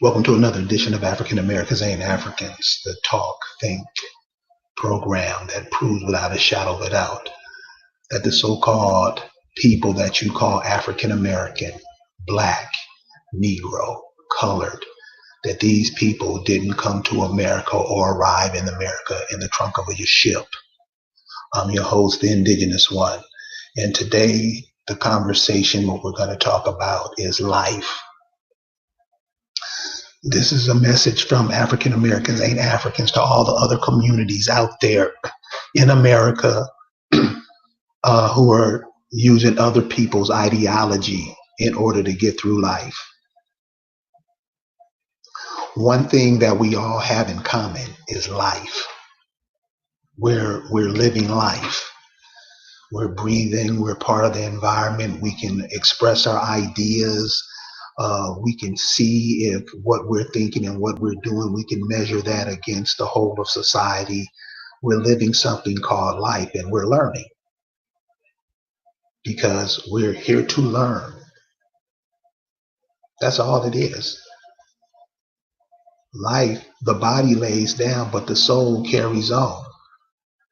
Welcome to another edition of African Americans Ain't Africans, the talk, think program that proves without a shadow of a doubt that the so-called people that you call African American, black, Negro, colored, that these people didn't come to America or arrive in America in the trunk of a ship. I'm your host, the Indigenous One, and today the conversation, what we're going to talk about is life. This is a message from African Americans Ain't Africans to all the other communities out there in America who are using other people's ideology in order to get through life. One thing that we all have in common is life. We're living life. We're breathing. We're part of the environment. We can express our ideas. We can see if what we're thinking and what we're doing, we can measure that against the whole of society. We're living something called life, and we're learning because we're here to learn. That's all it is. Life, the body lays down, but the soul carries on.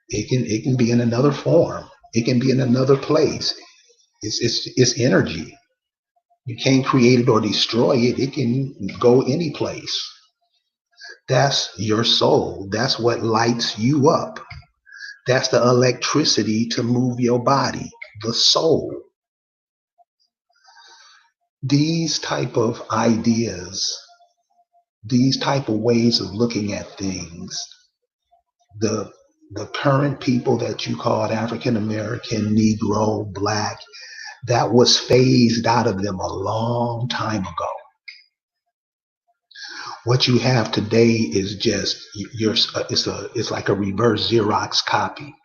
It can be in another form. It can be in another place. It's energy. You can't create it or destroy it. It can go any place. That's your soul. That's what lights you up. That's the electricity to move your body, the soul. These type of ideas, these type of ways of looking at things, the the current people that you called African American, Negro, Black, that was phased out of them a long time ago. What you have today is just it's like a reverse Xerox copy.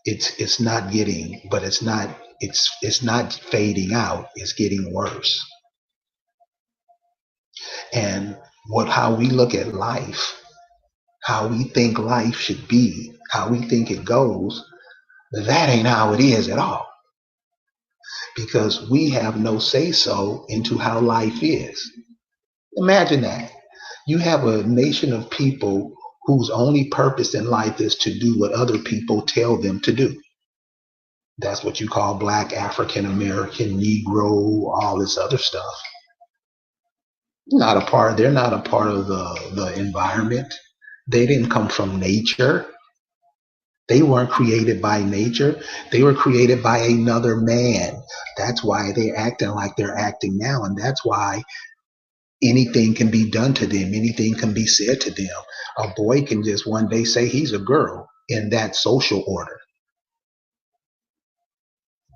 It's not getting, but it's not fading out. It's getting worse. And what how we look at life, how we think life should be, how we think it goes, that ain't how it is at all. Because we have no say so into how life is. Imagine that. You have a nation of people whose only purpose in life is to do what other people tell them to do. That's what you call Black, African American, Negro, all this other stuff. They're not a part of the environment. They didn't come from nature. They weren't created by nature. They were created by another man. That's why they're acting like they're acting now. And that's why anything can be done to them. Anything can be said to them. A boy can just one day say he's a girl in that social order.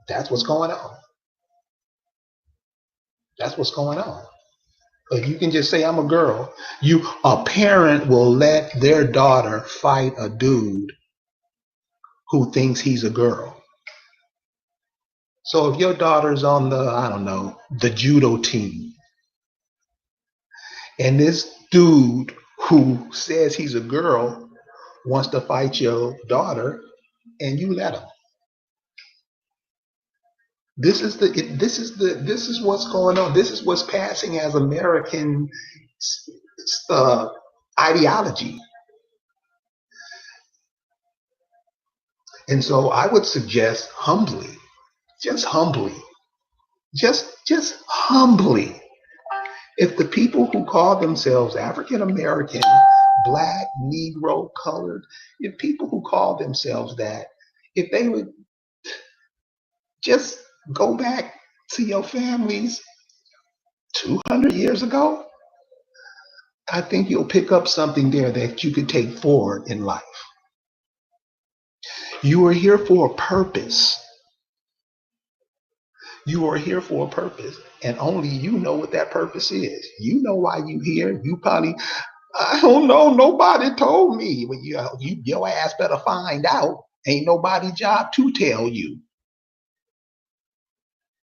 That's what's going on. That's what's going on. But you can just say I'm a girl. A parent will let their daughter fight a dude who thinks he's a girl. So if your daughter's on I don't know, the judo team, and this dude who says he's a girl wants to fight your daughter, and you let him. This is what's going on. This is what's passing as American uh, ideology. And so I would suggest just humbly, just humbly, if the people who call themselves African American, Black, Negro, colored, if people who call themselves that, if they would just go back to your families 200 years ago, I think you'll pick up something there that you could take forward in life. You are here for a purpose. You are here for a purpose, and only you know what that purpose is. You know why you here. You probably, I don't know, nobody told me. Well, your ass better find out. Ain't nobody job to tell you.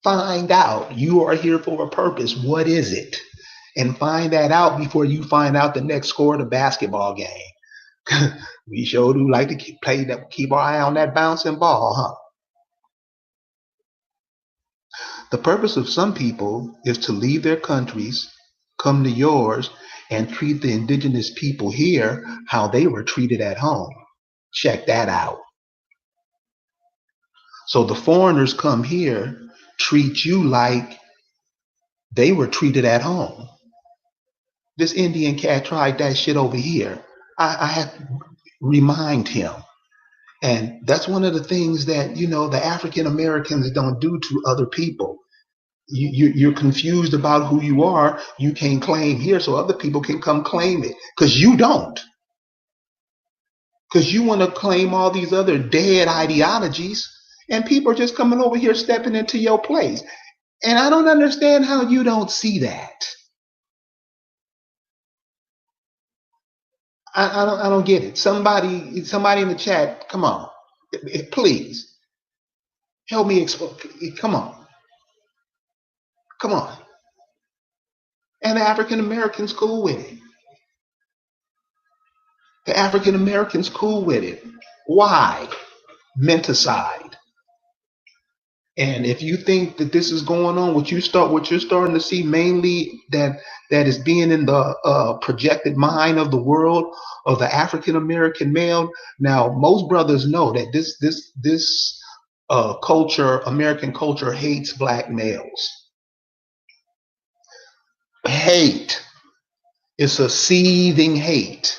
Find out. You are here for a purpose. What is it? And find that out before you find out the next score of the basketball game. We sure do like to keep our eye on that bouncing ball, huh? The purpose of some people is to leave their countries, come to yours and treat the indigenous people here how they were treated at home. Check that out. So the foreigners come here, treat you like they were treated at home. This Indian cat tried that shit over here. I had to remind him. And that's one of the things that, the African Americans don't do to other people. You're confused about who you are. You can't claim here so other people can come claim it. Because you don't. Because you want to claim all these other dead ideologies. And people are just coming over here stepping into your place. And I don't understand how you don't see that. I don't get it. Somebody in the chat, come on, please help me explain. Come on. And the African Americans cool with it. The African Americans cool with it. Why? Menticide. And if you think that this is going on, what you're starting to see mainly that is being in the projected mind of the world of the African American male. Now, most brothers know that this culture, American culture, hates black males. Hate. It's a seething hate.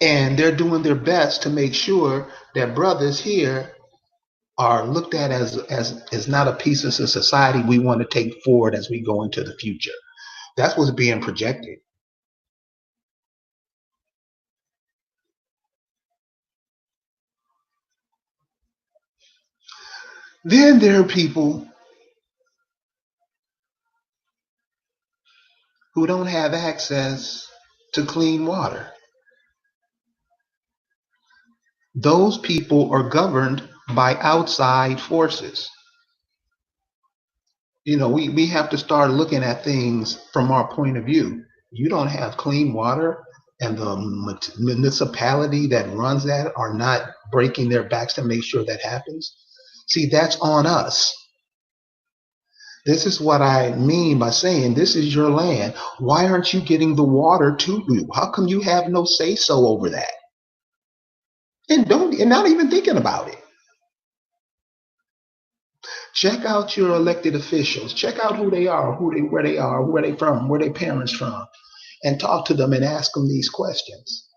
And they're doing their best to make sure that brothers here are looked at as not a piece of society we want to take forward as we go into the future. That's what's being projected. Then there are people who don't have access to clean water. Those people are governed by outside forces. We have to start looking at things from our point of view. You don't have clean water, and the municipality that runs that are not breaking their backs to make sure that happens. See, that's on us. This is what I mean by saying this is your land. Why aren't you getting the water to you? How come you have no say so over that? And not even thinking about it. Check out your elected officials. Check out who they are, where they are, where they from, where their parents from, and talk to them and ask them these questions.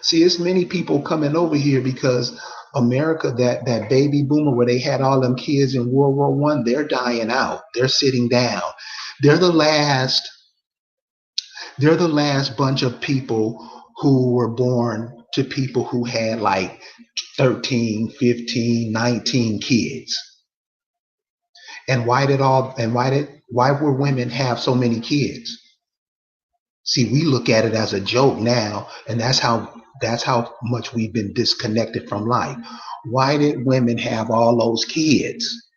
See, it's many people coming over here because America, that baby boomer where they had all them kids in World War One, they're dying out. They're sitting down. They're the last bunch of people who were born to people who had like 13, 15, 19 kids. And why were women have so many kids? See, we look at it as a joke now, and that's how much we've been disconnected from life. Why did women have all those kids?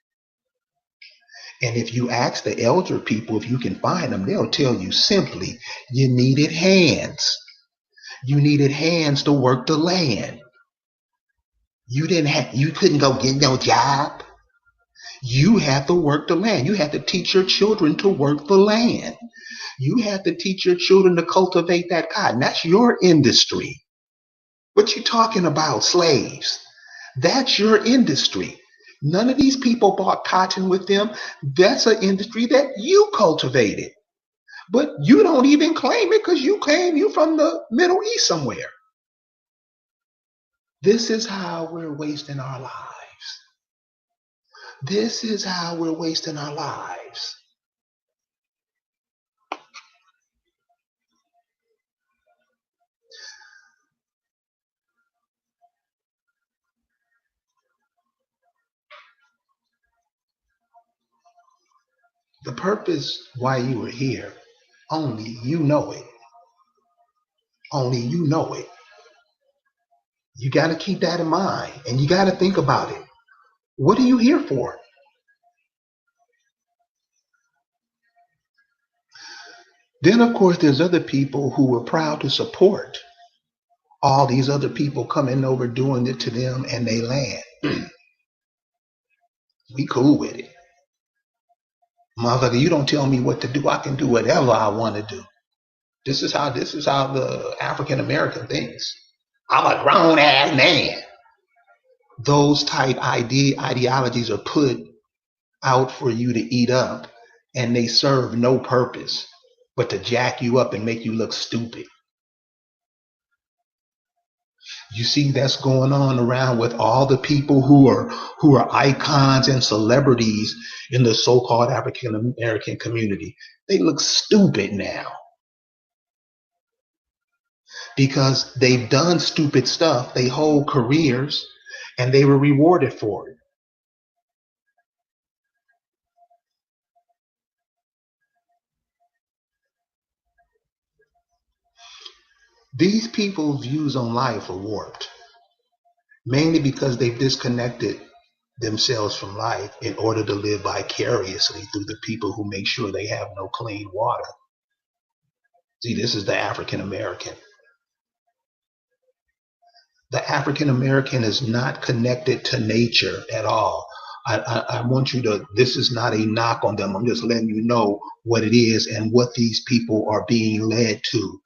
And if you ask the elder people, if you can find them, they'll tell you simply, you needed hands. You needed hands to work the land. You couldn't go get no job. You have to work the land. You have to teach your children to work the land. You have to teach your children to cultivate that cotton. That's your industry. What you talking about, slaves? That's your industry. None of these people bought cotton with them. That's an industry that you cultivated. But you don't even claim it because you claim you from the Middle East somewhere. This is how we're wasting our lives. This is how we're wasting our lives. The purpose why you were here, only you know it. Only you know it. You got to keep that in mind and you got to think about it. What are you here for? Then, of course, there's other people who are proud to support all these other people coming over doing it to them and they land. We cool with it. Motherfucker, you don't tell me what to do. I can do whatever I want to do. This is how the African American thinks. I'm a grown ass man. Those type ideologies are put out for you to eat up, and they serve no purpose but to jack you up and make you look stupid. You see that's going on around with all the people who are icons and celebrities in the so-called African American community. They look stupid now because they've done stupid stuff their whole careers and they were rewarded for it. These people's views on life are warped, mainly because they've disconnected themselves from life in order to live vicariously through the people who make sure they have no clean water. See, this is the African American. The African American is not connected to nature at all. I want you to, this is not a knock on them. I'm just letting you know what it is and what these people are being led to.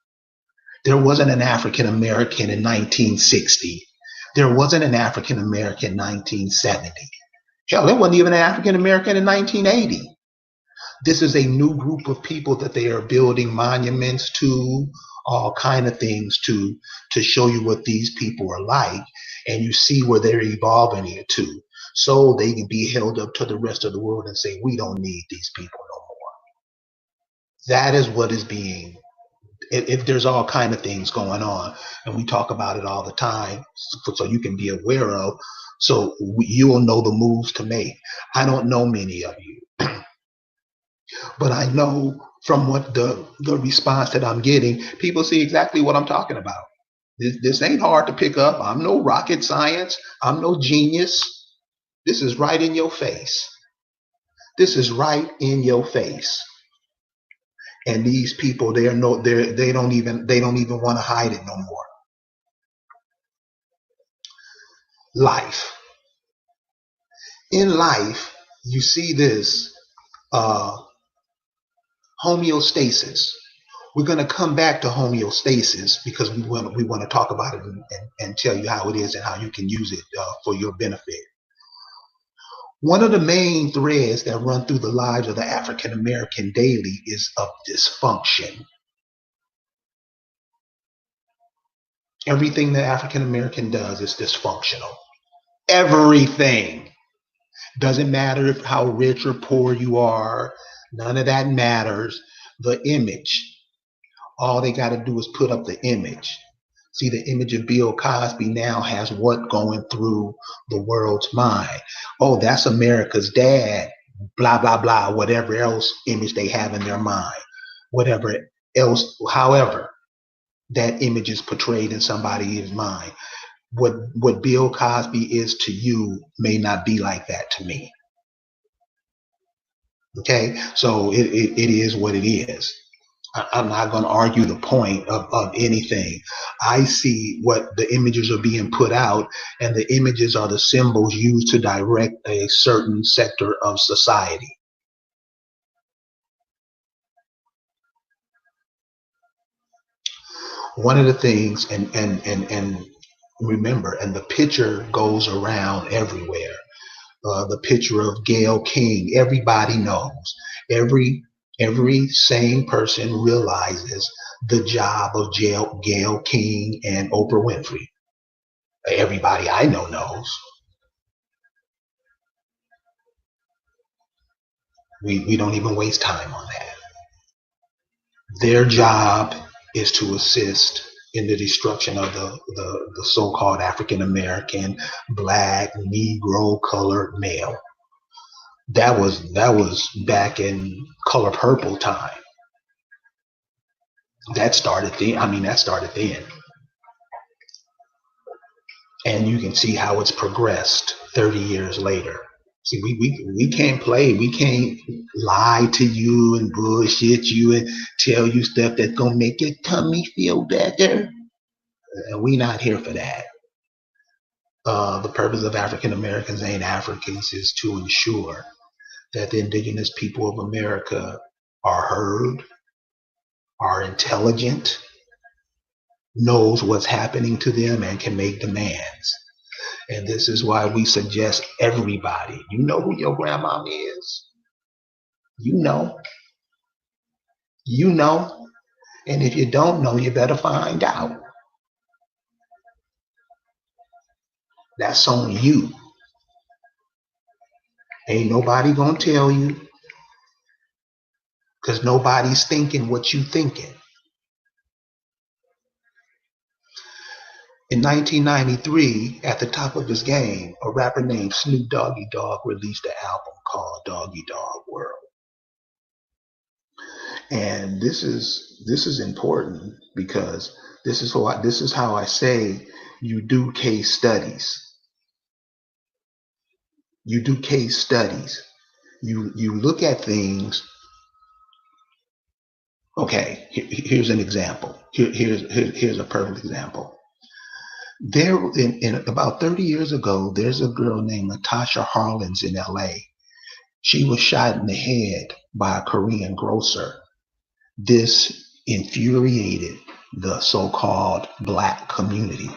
There wasn't an African American in 1960. There wasn't an African American in 1970. Hell, there wasn't even an African American in 1980. This is a new group of people that they are building monuments to, all kind of things to show you what these people are like, and you see where they're evolving it to, so they can be held up to the rest of the world and say, we don't need these people no more. That is what is being, if there's all kind of things going on, and we talk about it all the time, so you can be aware of, so you will know the moves to make. I don't know many of you, but I know from what the response that I'm getting, people see exactly what I'm talking about. This ain't hard to pick up. I'm no rocket science. I'm no genius. This is right in your face. This is right in your face. And these people, they don't even want to hide it no more. Life. In life, you see this uh, homeostasis. We're going to come back to homeostasis because we want to talk about it and tell you how it is and how you can use it for your benefit. One of the main threads that run through the lives of the African American daily is of dysfunction. Everything the African American does is dysfunctional. Everything. Doesn't matter how rich or poor you are. None of that matters. The image. All they got to do is put up the image. See, the image of Bill Cosby now has what going through the world's mind? Oh, that's America's dad, blah, blah, blah, whatever else image they have in their mind. Whatever else, however, that image is portrayed in somebody's mind. What Bill Cosby is to you may not be like that to me. Okay, so it is what it is. I'm not going to argue the point of anything. I see what the images are being put out, and the images are the symbols used to direct a certain sector of society. One of the things, and remember, and the picture goes around everywhere. The picture of Gayle King, everybody knows. Every sane person realizes the job of Gayle King and Oprah Winfrey. Everybody I know knows. We don't even waste time on that. Their job is to assist in the destruction of the so-called African American, black, Negro, colored male. That was back in Color Purple time. That started then. And you can see how it's progressed 30 years later. See, we can't play. We can't lie to you and bullshit you and tell you stuff that's gonna make your tummy feel better. We not here for that. The purpose of African Americans ain't Africans is to ensure that the indigenous people of America are heard, are intelligent, knows what's happening to them, and can make demands. And this is why we suggest everybody, you know who your grandma is. You know, you know. And if you don't know, you better find out. That's on you. Ain't nobody gonna tell you because nobody's thinking what you thinking. In 1993, at the top of his game, a rapper named Snoop Doggy Dogg released an album called Doggy Dogg World. And this is important because this is how I say you do case studies. You do case studies. You look at things. Okay, here's an example. Here's a perfect example. There, in about 30 years ago, there's a girl named Natasha Harlins in LA. She was shot in the head by a Korean grocer. This infuriated the so-called black community.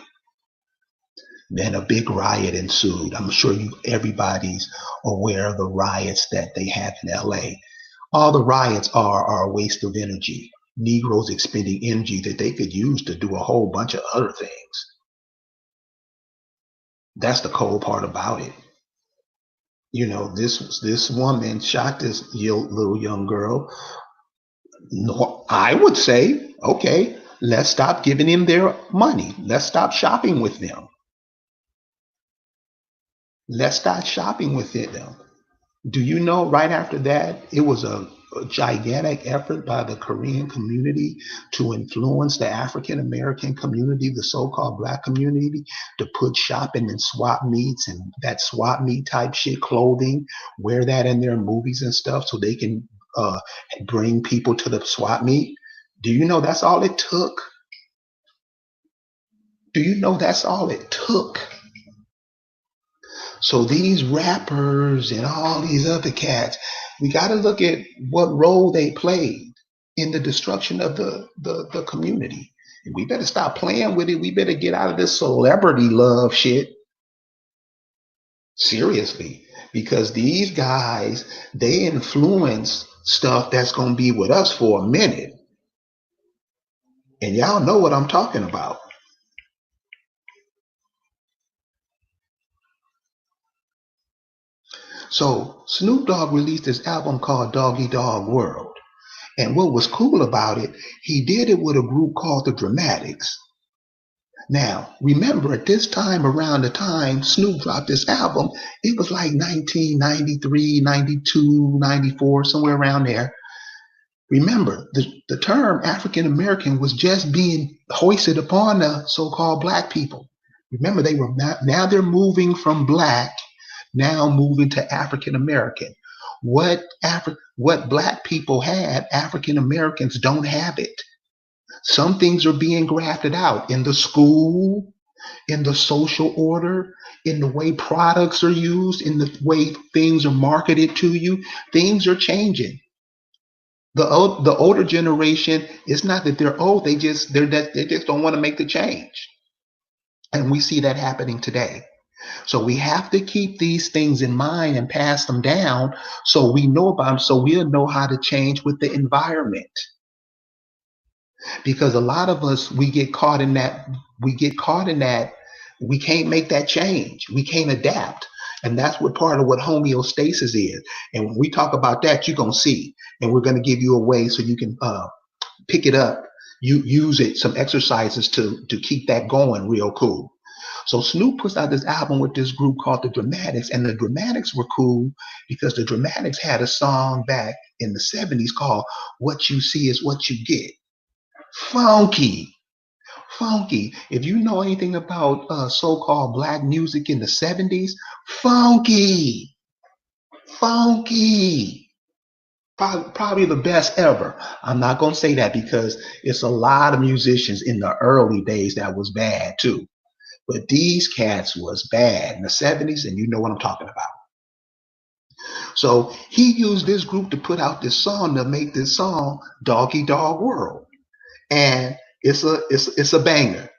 Then a big riot ensued. I'm sure everybody's aware of the riots that they have in LA. All the riots are a waste of energy. Negroes expending energy that they could use to do a whole bunch of other things. That's the cold part about it. You know, this woman shot this little young girl. No, I would say, okay, let's stop giving them their money. Let's stop shopping with them. Let's start shopping with them. Do you know right after that, it was a gigantic effort by the Korean community to influence the African American community, the so-called black community, to put shopping in swap meets and that swap meet type shit clothing, wear that in their movies and stuff so they can bring people to the swap meet. Do you know that's all it took? Do you know that's all it took? So these rappers and all these other cats, we got to look at what role they played in the destruction of the community. And we better stop playing with it. We better get out of this celebrity love shit. Seriously. Because these guys, they influence stuff that's going to be with us for a minute. And y'all know what I'm talking about. So Snoop Dogg released this album called Doggy Dogg World. And what was cool about it, he did it with a group called the Dramatics. Now, remember at this time, around the time Snoop dropped this album, it was like 1993, 92, 94, somewhere around there. Remember, the term African American was just being hoisted upon the so-called black people. Remember, now they're moving from black, now moving to African American. What black people have, African Americans don't have it. Some things are being grafted out in the school, in the social order, in the way products are used, in the way things are marketed to you. Things are changing. The older generation, it's not that they're old, they just don't want to make the change. And we see that happening today. So we have to keep these things in mind and pass them down so we know about them, so we'll know how to change with the environment. Because a lot of us, we get caught in that, we can't make that change. We can't adapt. And that's what part of what homeostasis is. And when we talk about that, you're going to see. And we're going to give you a way so you can pick it up. You use it, some exercises to keep that going real cool. So Snoop puts out this album with this group called the Dramatics, and the Dramatics were cool because the Dramatics had a song back in the 70s called What You See Is What You Get. Funky. If you know anything about so-called black music in the 70s, funky. Probably the best ever. I'm not going to say that because it's a lot of musicians in the early days that was bad too. But these cats was bad in the 70s, and you know what I'm talking about. So he used this group to put out this song to make this song Doggy Dog World. And it's a banger.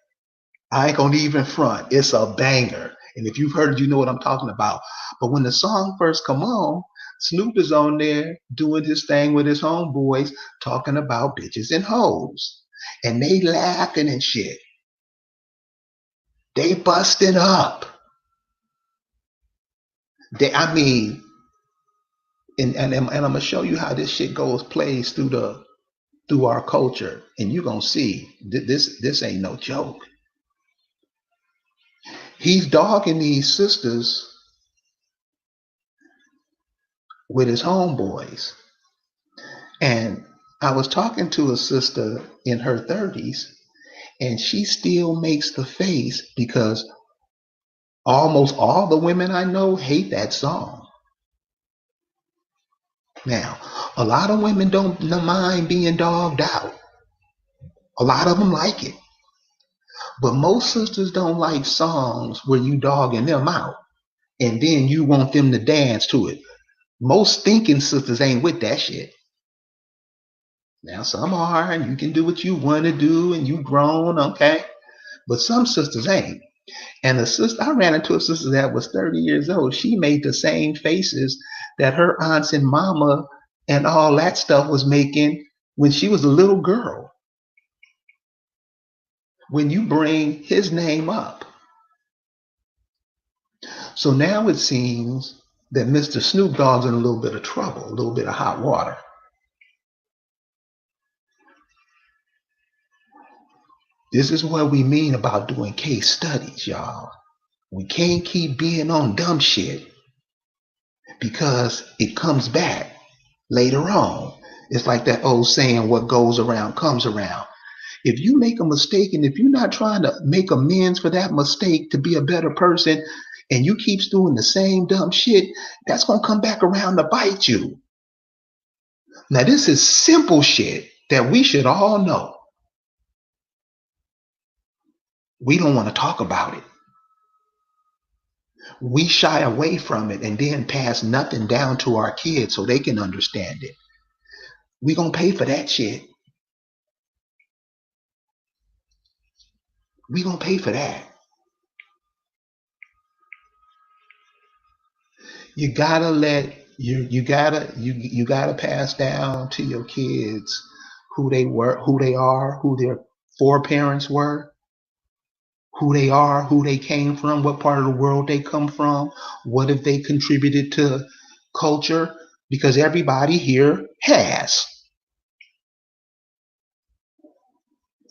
I ain't gonna even front. It's a banger. And if you've heard it, you know what I'm talking about. But when the song first come on, Snoop is on there doing his thing with his homeboys, talking about bitches and hoes. And they laughing and shit. They busting up. I mean, and I'm gonna show you how this shit plays through our culture, and you're gonna see this ain't no joke. He's dogging these sisters with his homeboys. And I was talking to a sister in her 30s, and she still makes the face because almost all the women I know hate that song. Now, a lot of women don't mind being dogged out. A lot of them like it. But most sisters don't like songs where you dogging them out and then you want them to dance to it. Most thinking sisters ain't with that shit. Now, some are, and you can do what you want to do, and you grown, okay? But some sisters ain't. And the sister, I ran into a sister that was 30 years old. She made the same faces that her aunts and mama and all that stuff was making when she was a little girl. When you bring his name up. So now it seems that Mr. Snoop Dogg's in a little bit of trouble, a little bit of hot water. This is what we mean about doing case studies, y'all. We can't keep being on dumb shit because it comes back later on. It's like that old saying, what goes around comes around. If you make a mistake and if you're not trying to make amends for that mistake to be a better person and you keep doing the same dumb shit, that's going to come back around to bite you. Now, this is simple shit that we should all know. We don't want to talk about it. We shy away from it and then pass nothing down to our kids so they can understand it. We gonna pay for that shit. We gonna pay for that. You gotta let you gotta pass down to your kids who they were, who they are, who their foreparents were, who they are, who they came from, what part of the world they come from, what have they contributed to culture, because everybody here has.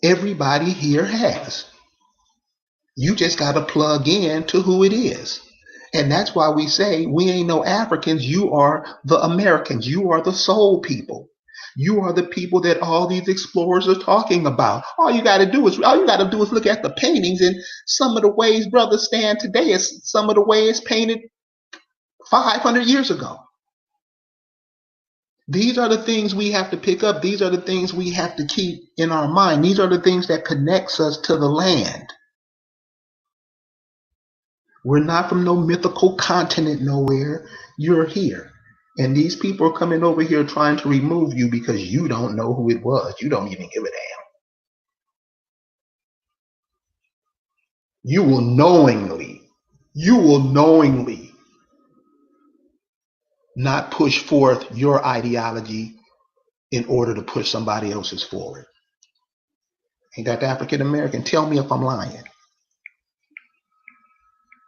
Everybody here has. You just got to plug in to who it is. And that's why we say we ain't no Africans. You are the Americans. You are the soul people. You are the people that all these explorers are talking about. All you got to do is look at the paintings, and some of the ways brothers stand today is some of the ways painted 500 years ago. These are the things we have to pick up. These are the things we have to keep in our mind. These are the things that connects us to the land. We're not from no mythical continent nowhere. You're here. And these people are coming over here trying to remove you because you don't know who it was. You don't even give a damn. You will knowingly not push forth your ideology in order to push somebody else's forward. Ain't that the African American? Tell me if I'm lying.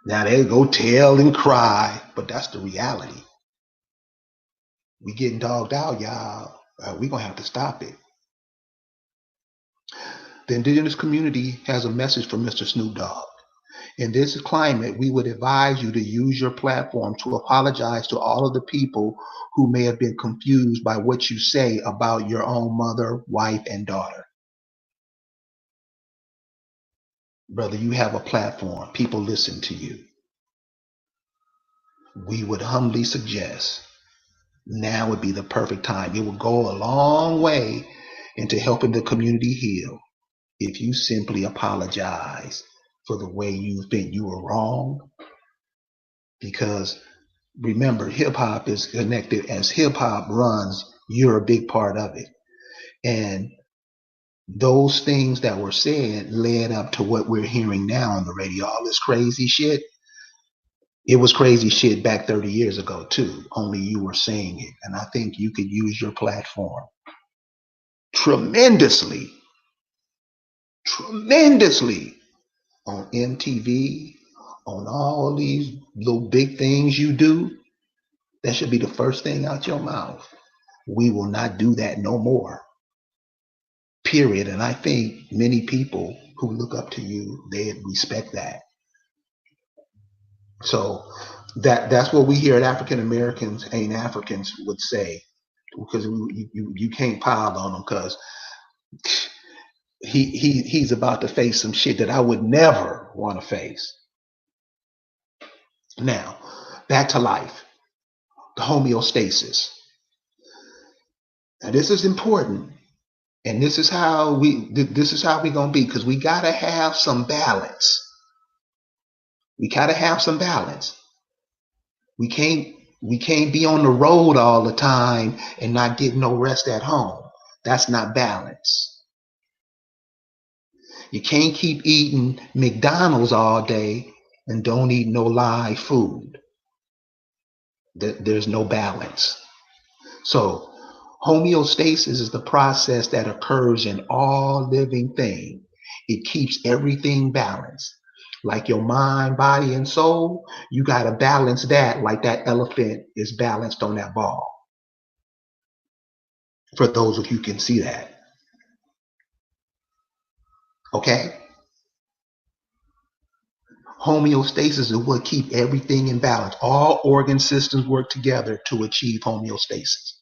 Now they go tell and cry, but that's the reality. We getting dogged out, y'all. We gonna have to stop it. The indigenous community has a message for Mr. Snoop Dogg. In this climate, we would advise you to use your platform to apologize to all of the people who may have been confused by what you say about your own mother, wife, and daughter. Brother, you have a platform. People listen to you. We would humbly suggest now would be the perfect time. It would go a long way into helping the community heal if you simply apologize for the way you've been. You were wrong because Remember, hip hop is connected. As hip hop runs, you're a big part of it. And those things that were said led up to what we're hearing now on the radio. All this crazy shit. It was crazy shit back 30 years ago too. Only you were saying it. And I think you could use your platform tremendously, tremendously on MTV, on all these little big things you do. That should be the first thing out your mouth. We will not do that no more. Period. And I think many people who look up to you, they respect that. So that's what we here at African Americans Ain't Africans would say, because you can't pile on him, because he's about to face some shit that I would never want to face. Now, back to life, the homeostasis. Now this is important, and this is how we gonna be, because we gotta have some balance. We gotta have some balance. We can't be on the road all the time and not get no rest at home. That's not balance. You can't keep eating McDonald's all day and don't eat no live food. There's no balance. So homeostasis is the process that occurs in all living things. It keeps everything balanced. Like your mind, body, and soul, you got to balance that like that elephant is balanced on that ball. For those of you who can see that. Okay? Homeostasis is what keeps everything in balance. All organ systems work together to achieve homeostasis.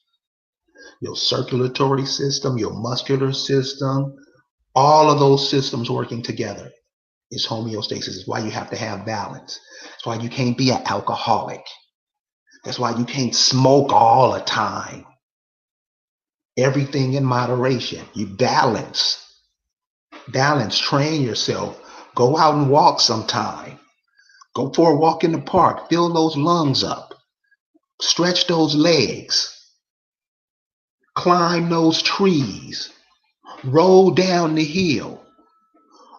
Your circulatory system, your muscular system, all of those systems working together is homeostasis. It's why you have to have balance. That's why you can't be an alcoholic. That's why you can't smoke all the time. Everything in moderation. You balance. Balance. Train yourself. Go out and walk sometime. Go for a walk in the park. Fill those lungs up. Stretch those legs. Climb those trees. Roll down the hill.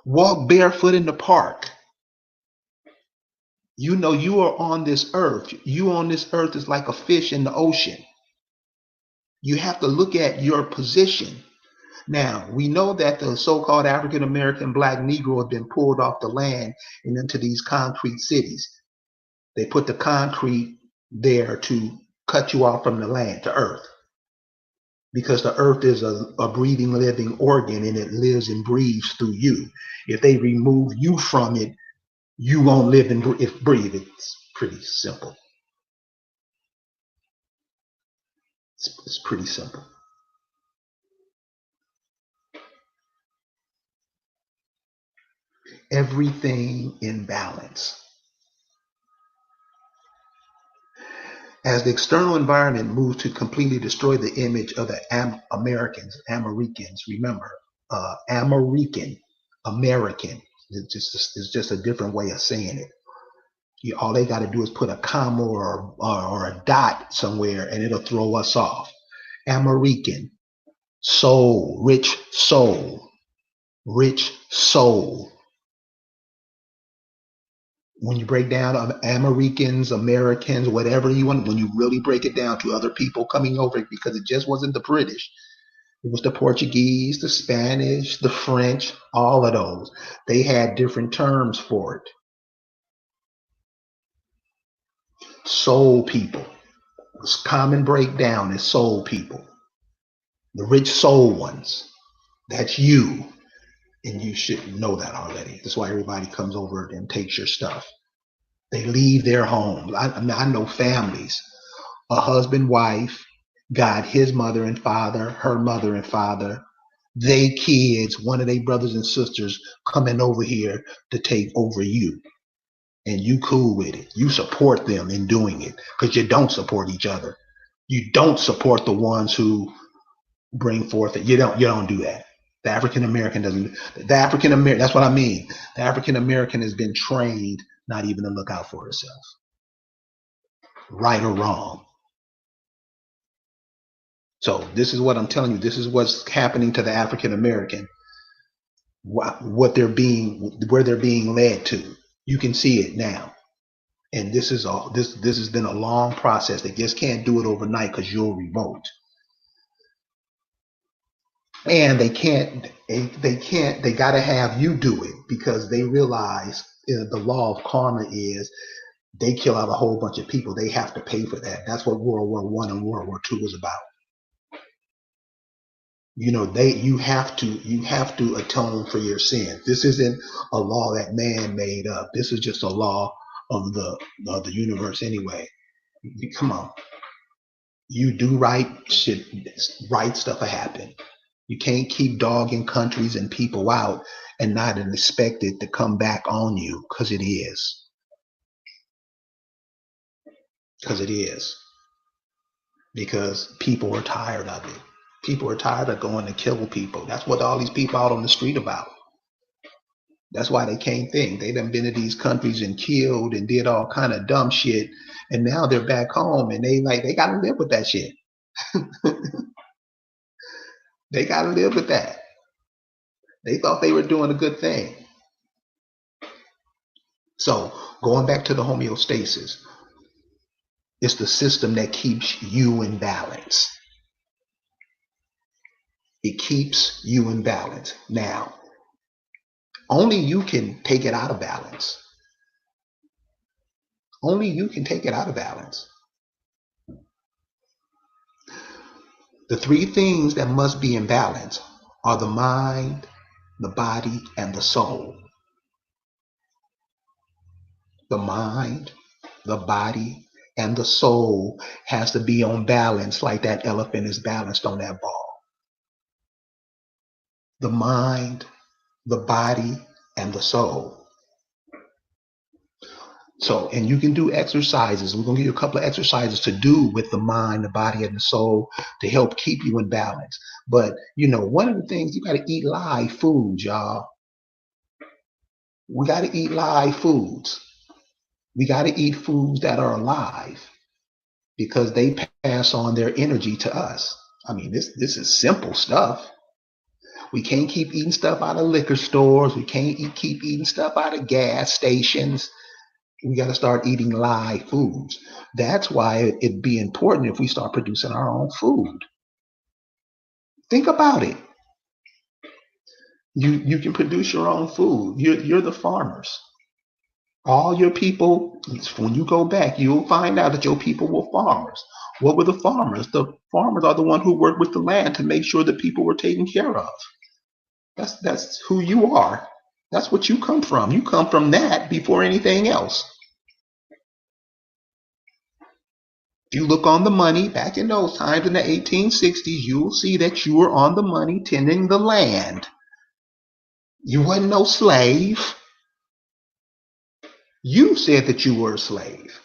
Walk barefoot in the park. You know you are on this earth. You on this earth is like a fish in the ocean. You have to look at your position. Now, we know that the so-called African American Black Negro have been pulled off the land and into these concrete cities. They put the concrete there to cut you off from the land, to earth. Because the earth is a breathing, living organ, and it lives and breathes through you. If they remove you from it, you won't live and breathe. It's pretty simple. It's pretty simple. Everything in balance. As the external environment moves to completely destroy the image of the Americans, remember, American, it's just a different way of saying it. All they got to do is put a comma or a dot somewhere and it'll throw us off. American, soul, rich soul, rich soul. When you break down Americans, whatever you want, when you really break it down to other people coming over, because it just wasn't the British. It was the Portuguese, the Spanish, the French, all of those. They had different terms for it. Soul people. This common breakdown is soul people. The rich soul ones. That's you. And you should know that already. That's why everybody comes over and takes your stuff. They leave their homes. I know families. A husband, wife, got his mother and father, her mother and father, they kids, one of their brothers and sisters coming over here to take over you. And you cool with it. You support them in doing it, because you don't support each other. You don't support the ones who bring forth it. You don't do that. The African American doesn't. The African American, that's what I mean. The African American has been trained not even to look out for herself. right or wrong. So this is what I'm telling you. This is what's happening to the African American. What they're being, where they're being led to. You can see it now. And this is all. This has been a long process. They just can't do it overnight because you'll revolt. And they can't. They can't. They got to have you do it because they realize the law of karma is they kill out a whole bunch of people. They have to pay for that. That's what World War One and World War Two was about. You have to atone for your sins. This isn't a law that man made up. This is just a law of the universe anyway. Come on. You do right, shit, right stuff will happen. You can't keep dogging countries and people out and not expect it to come back on you because it is. Because it is. Because people are tired of it. People are tired of going to kill people. That's what all these people out on the street about. That's why they can't think. They done been to these countries and killed and did all kind of dumb shit, and now they're back home and they gotta live with that shit. They gotta live with that. They thought they were doing a good thing. So going back to the homeostasis, it's the system that keeps you in balance. It keeps you in balance. Now, only you can take it out of balance. Only you can take it out of balance. The three things that must be in balance are the mind, the body, and the soul. The mind, the body, and the soul has to be on balance like that elephant is balanced on that ball. The mind, the body, and the soul. So, and you can do exercises. We're going to give you a couple of exercises to do with the mind, the body, and the soul to help keep you in balance. But, one of the things, you got to eat live foods, y'all. We got to eat live foods. We got to eat foods that are alive because they pass on their energy to us. I mean, this is simple stuff. We can't keep eating stuff out of liquor stores. We can't keep eating stuff out of gas stations. We got to start eating live foods. That's why it'd be important if we start producing our own food. Think about it. You can produce your own food. You're the farmers. All your people, when you go back, you'll find out that your people were farmers. What were the farmers? The farmers are the one who worked with the land to make sure the people were taken care of. That's who you are. That's what you come from. You come from that before anything else. If you look on the money back in those times in the 1860s, you'll see that you were on the money tending the land. You wasn't no slave. You said that you were a slave.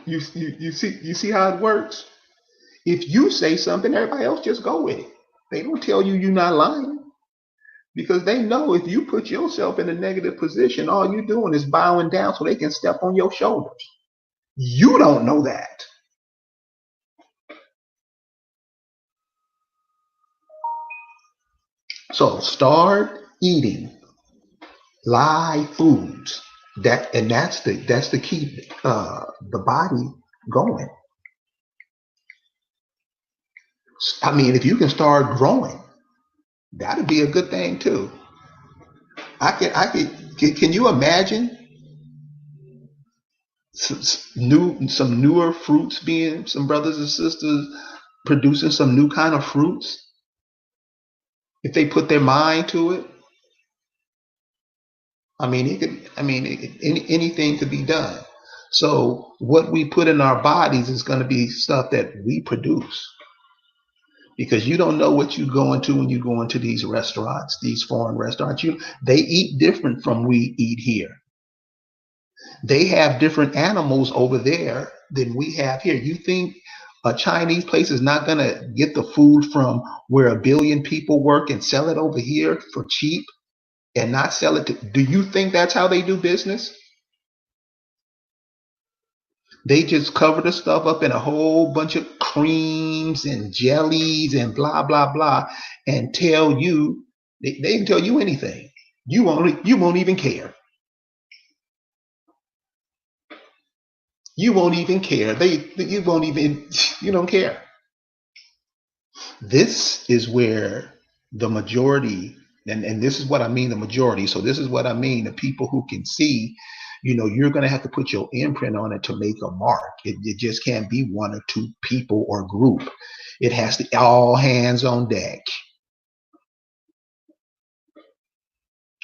you see how it works? If you say something, everybody else just go with it. They don't tell you you're not lying because they know if you put yourself in a negative position, all you're doing is bowing down so they can step on your shoulders. You don't know that. So start eating live foods. That's the key. The body going. I mean, if you can start growing, that'd be a good thing too. Can you imagine some newer fruits being some brothers and sisters producing some new kind of fruits if they put their mind to it? I mean, anything could be done. So what we put in our bodies is going to be stuff that we produce because you don't know what you go into when you go into these restaurants, these foreign restaurants. They eat different from we eat here. They have different animals over there than we have here. You think a Chinese place is not going to get the food from where 1 billion people work and sell it over here for cheap and not sell it to? Do you think that's how they do business? They just cover the stuff up in a whole bunch of creams and jellies and blah blah blah, and tell you they can tell you anything. You won't even care. You won't even care. You won't even you don't care. This is where the majority, and this is what I mean, the majority. So this is what I mean, the people who can see, you're going to have to put your imprint on it to make a mark. It just can't be one or two people or group. It has to all hands on deck.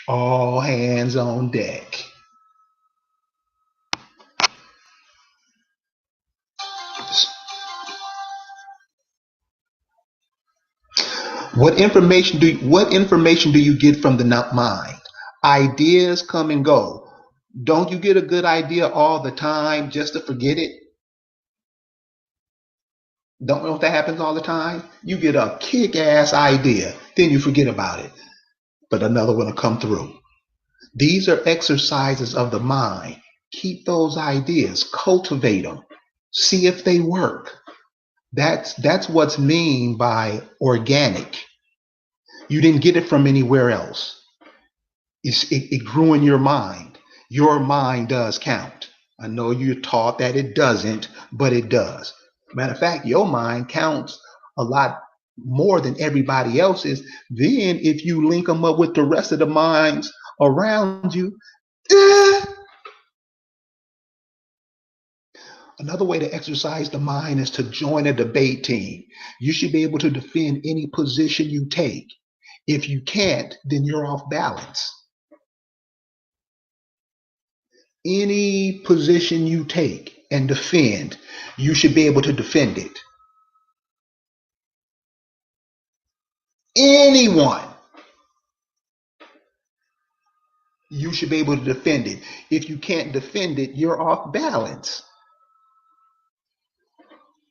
All hands on deck. What information do you get from the mind? Ideas come and go. Don't you get a good idea all the time just to forget it? Don't know if that happens all the time. You get a kick-ass idea, then you forget about it, but another one will come through. These are exercises of the mind. Keep those ideas, cultivate them, see if they work. That's what's mean by organic. You didn't get it from anywhere else. It grew in your mind. Your mind does count. I know you're taught that it doesn't, but it does. Matter of fact, your mind counts a lot more than everybody else's. Then, if you link them up with the rest of the minds around you, eh. Another way to exercise the mind is to join a debate team. You should be able to defend any position you take. If you can't, then you're off balance. Any position you take and defend, you should be able to defend it. Anyone, you should be able to defend it. If you can't defend it, you're off balance.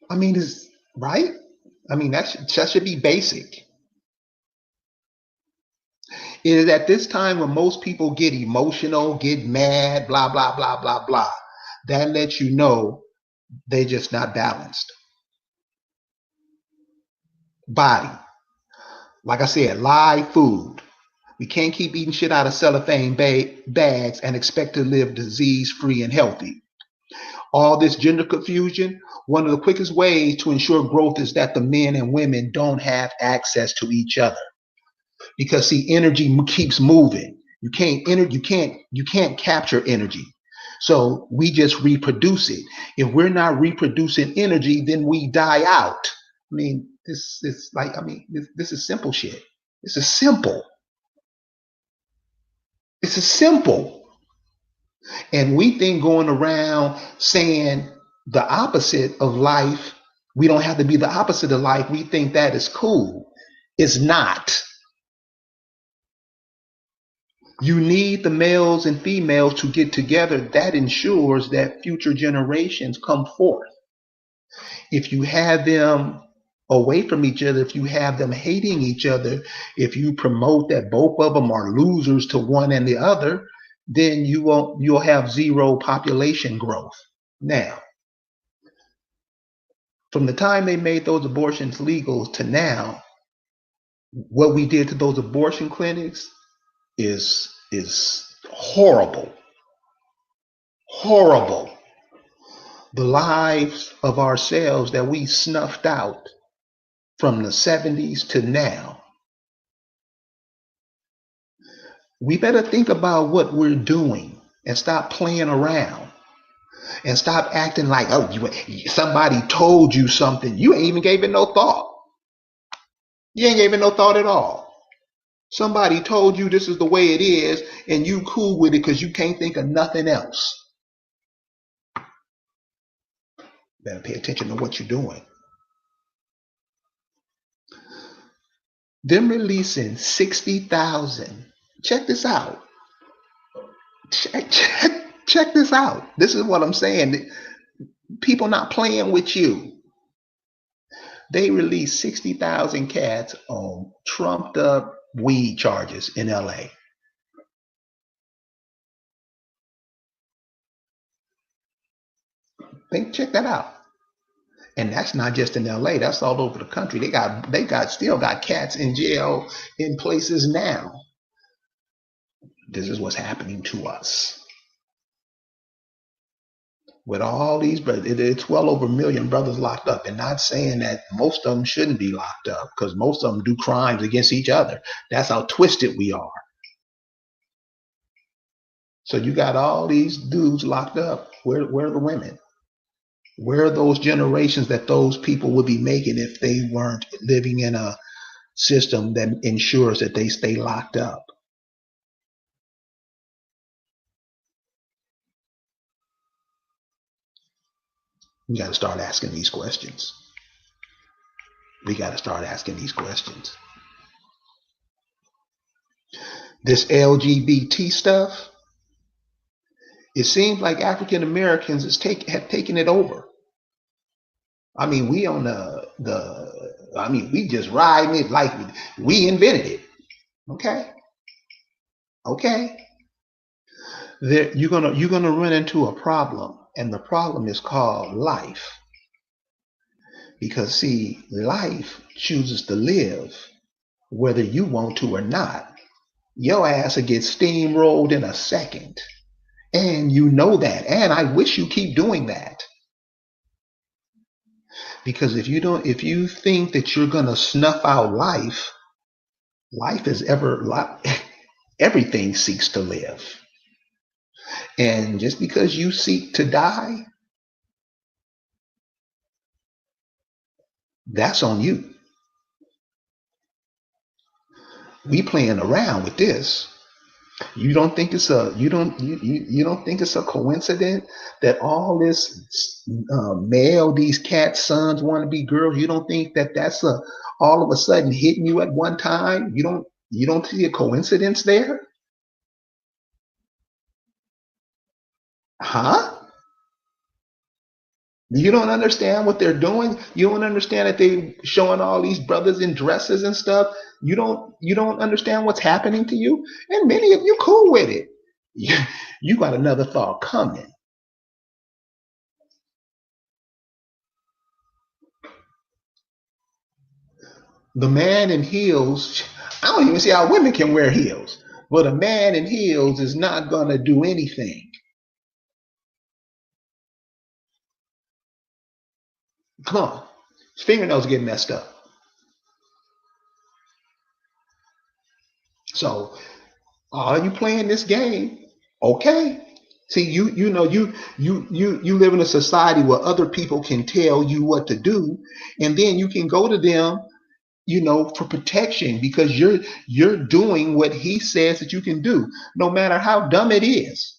I mean, is right? I mean, that should be basic. It is at this time when most people get emotional, get mad, blah, blah, blah, blah, blah. That lets you know they're just not balanced. Body. Like I said, live food. We can't keep eating shit out of cellophane bags and expect to live disease free and healthy. All this gender confusion, one of the quickest ways to ensure growth is that the men and women don't have access to each other. Because see, energy keeps moving. You can't capture energy. So we just reproduce it. If we're not reproducing energy, then we die out. I mean, this is like, this is simple shit. This is simple. This is simple. And we think going around saying the opposite of life, we don't have to be the opposite of life. We think that is cool. It's not. You need the males and females to get together. That ensures that future generations come forth. If you have them away from each other, if you have them hating each other, if you promote that both of them are losers to one and the other, then you'll have zero population growth. Now, from the time they made those abortions legal to now, what we did to those abortion clinics is horrible. Horrible. The lives of ourselves that we snuffed out from the 70s to now. We better think about what we're doing and stop playing around and stop acting like, oh, somebody told you something. You ain't even gave it no thought. You ain't gave it no thought at all. Somebody told you this is the way it is, and you cool with it because you can't think of nothing else. Better pay attention to what you're doing. Them releasing 60,000. Check this out. Check this out. This is what I'm saying. People not playing with you. They released 60,000 cats on trumped up weed charges in LA. Check that out. And that's not just in LA, that's all over the country. Still got cats in jail in places now. This is what's happening to us. With all these brothers, it's well over 1 million brothers locked up, and not saying that most of them shouldn't be locked up, because most of them do crimes against each other. That's how twisted we are. So you got all these dudes locked up. Where are the women? Where are those generations that those people would be making if they weren't living in a system that ensures that they stay locked up? We got to start asking these questions. We got to start asking these questions. This LGBT stuff, it seems like African Americans have taken it over. I mean, we on we just riding it like we invented it. Okay. You're gonna run into a problem, and the problem is called life. Because see, life chooses to live whether you want to or not. Your ass will get steamrolled in a second. And you know that. And I wish you keep doing that. Because if you think that you're gonna snuff out life is everything seeks to live. And just because you seek to die, that's on you. We playing around with this. You don't think it's a coincidence that all this these cat sons want to be girls? You don't think that that's all of a sudden hitting you at one time? You don't see a coincidence there? Huh? You don't understand what they're doing? You don't understand that they showing all these brothers in dresses and stuff? You don't understand what's happening to you? And many of you cool with it. You got another thought coming. The man in heels, I don't even see how women can wear heels. But a man in heels is not going to do anything. Come on. His fingernails get messed up. So, are you playing this game? Okay. See, you live in a society where other people can tell you what to do, and then you can go to them, for protection because you're doing what he says that you can do, no matter how dumb it is.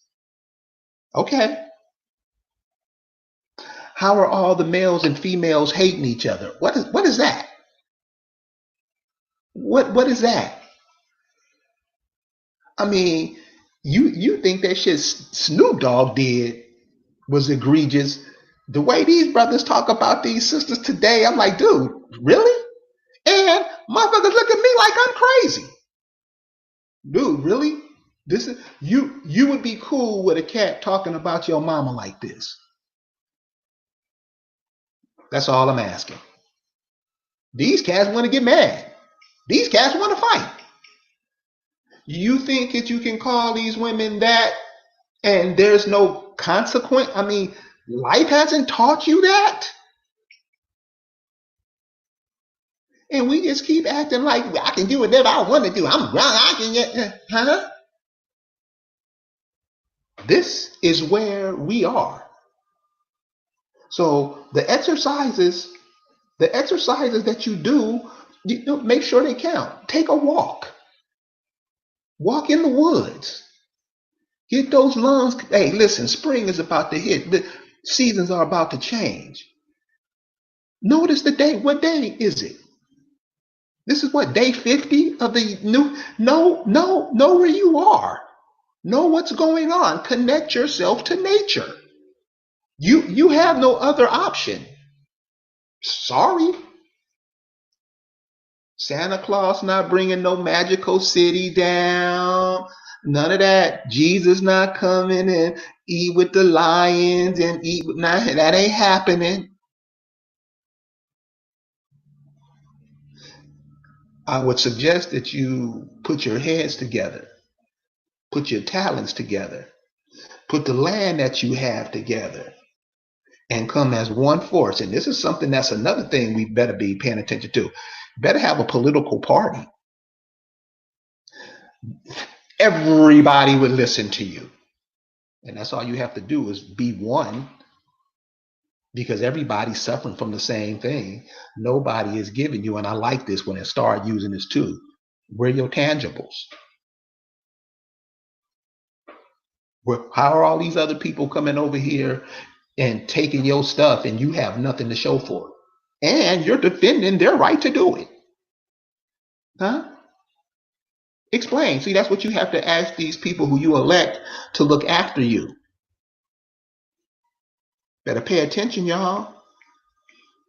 Okay. How are all the males and females hating each other? What is that? What is that? I mean, you think that shit Snoop Dogg did was egregious. The way these brothers talk about these sisters today, I'm like, dude, really? And motherfuckers look at me like I'm crazy. Dude, really? This is you would be cool with a cat talking about your mama like this. That's all I'm asking. These cats want to get mad. These cats want to fight. You think that you can call these women that and there's no consequence? I mean, life hasn't taught you that? And we just keep acting like I can do whatever I want to do. I'm wrong. I can get, huh? This is where we are. So the exercises that you do, make sure they count. Take a walk. Walk in the woods. Get those lungs. Hey, listen, spring is about to hit. The seasons are about to change. Notice the day. What day is it? This is what, day 50 of the new? Know where you are. Know what's going on. Connect yourself to nature. You have no other option. Sorry. Santa Claus not bringing no magical city down. None of that. Jesus not coming in. eat with the lions and eat with, nah, that ain't happening. I would suggest that you put your heads together, put your talents together, put the land that you have together, and come as one force. And this is something that's another thing we better be paying attention to. Better have a political party. Everybody would listen to you. And that's all you have to do is be one, because everybody's suffering from the same thing. Nobody is giving you, and I like this when it start using this too. Where are your tangibles? How are all these other people coming over here and taking your stuff and you have nothing to show for it? And you're defending their right to do it. Huh? Explain. See, that's what you have to ask these people who you elect to look after you. Better pay attention, y'all.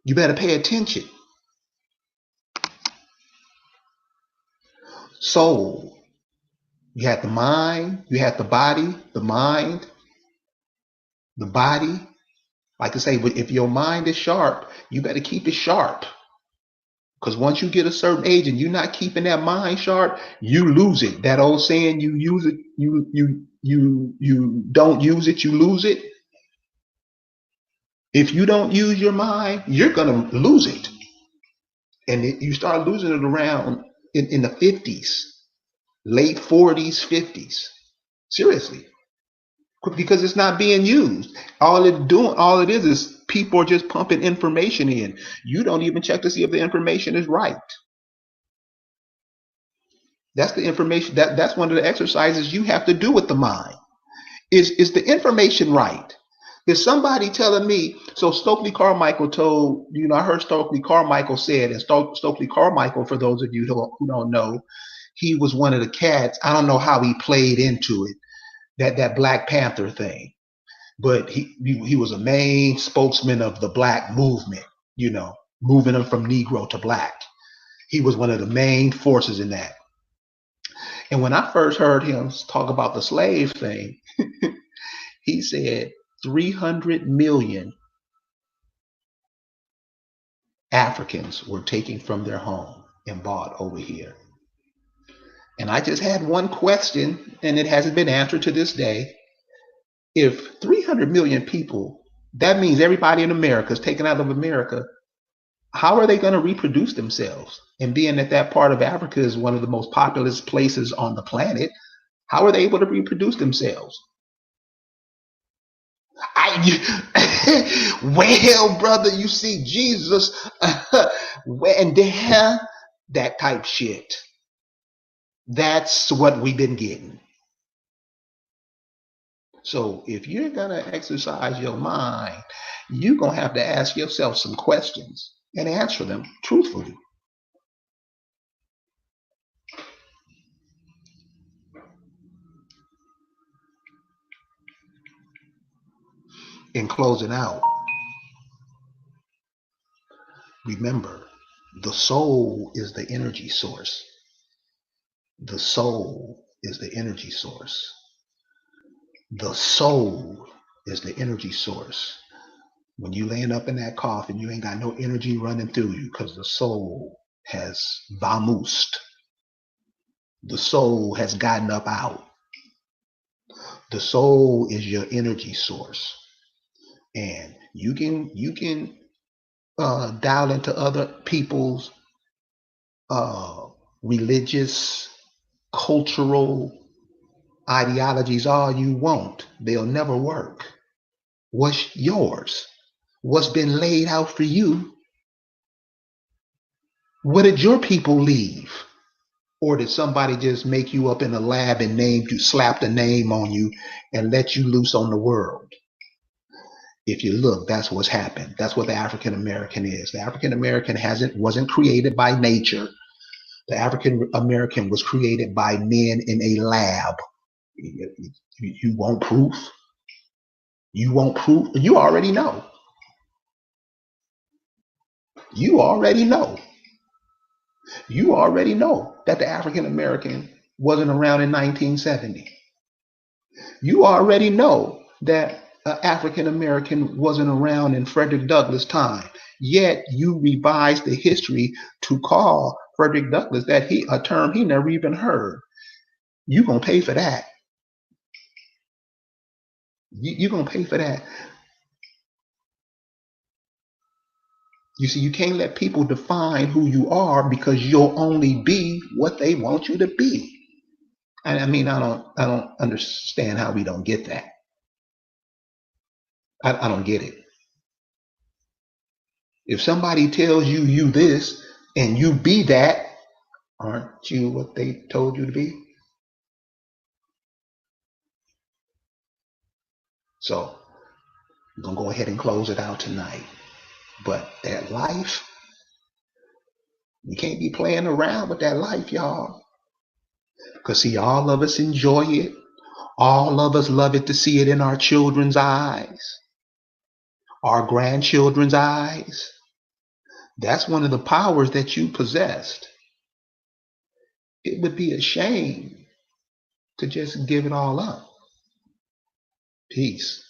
You better pay attention. Soul. You have the mind, you have the body, the mind, the body. Like I say, but if your mind is sharp, you better keep it sharp. Because once you get a certain age and you're not keeping that mind sharp, you lose it. That old saying, you use it, you don't use it, you lose it. If you don't use your mind, you're gonna lose it. And you start losing it around in the 50s, late 40s, 50s. Seriously. Because it's not being used. All it is people are just pumping information in. You don't even check to see if the information is right. That's the information that's one of the exercises you have to do with the mind. Is the information right? Is somebody telling me? So Stokely Carmichael told, I heard Stokely Carmichael said, and Stokely Carmichael, for those of you who don't know, he was one of the cats. I don't know how he played into it, that Black Panther thing, but he was a main spokesman of the Black movement, moving them from Negro to Black. He was one of the main forces in that. And when I first heard him talk about the slave thing, he said 300 million Africans were taken from their home and bought over here. And I just had one question, and it hasn't been answered to this day. If 300 million people, that means everybody in America is taken out of America, how are they going to reproduce themselves? And being that part of Africa is one of the most populous places on the planet, how are they able to reproduce themselves? Well, brother, you see Jesus, and that type shit. That's what we've been getting. So if you're gonna exercise your mind, you're gonna have to ask yourself some questions and answer them truthfully. In closing out, remember, the soul is the energy source. The soul is the energy source. The soul is the energy source. When you laying up in that coffin, you ain't got no energy running through you because the soul has vamoosed. The soul has gotten up out. The soul is your energy source. And you can dial into other people's religious, cultural ideologies all you want. They'll never work. What's yours? What's been laid out for you? What did your people leave? Or did somebody just make you up in a lab and slap the name on you and let you loose on the world? If you look, that's what's happened. That's what the African American is. The African American wasn't created by nature. The African American was created by men in a lab. You want proof? You want proof? You already know. You already know. You already know that the African American wasn't around in 1970. You already know that African American wasn't around in Frederick Douglass' time. Yet you revised the history to call Frederick Douglass a term he never even heard. You're gonna pay for that. You're gonna pay for that. You see, you can't let people define who you are because you'll only be what they want you to be. I mean, I don't understand how we don't get that. I don't get it. If somebody tells you this and you be that, aren't you what they told you to be? So I'm gonna go ahead and close it out tonight. But that life, you can't be playing around with that life, y'all. Because see, all of us enjoy it. All of us love it to see it in our children's eyes, our grandchildren's eyes. That's one of the powers that you possessed. It would be a shame to just give it all up. Peace.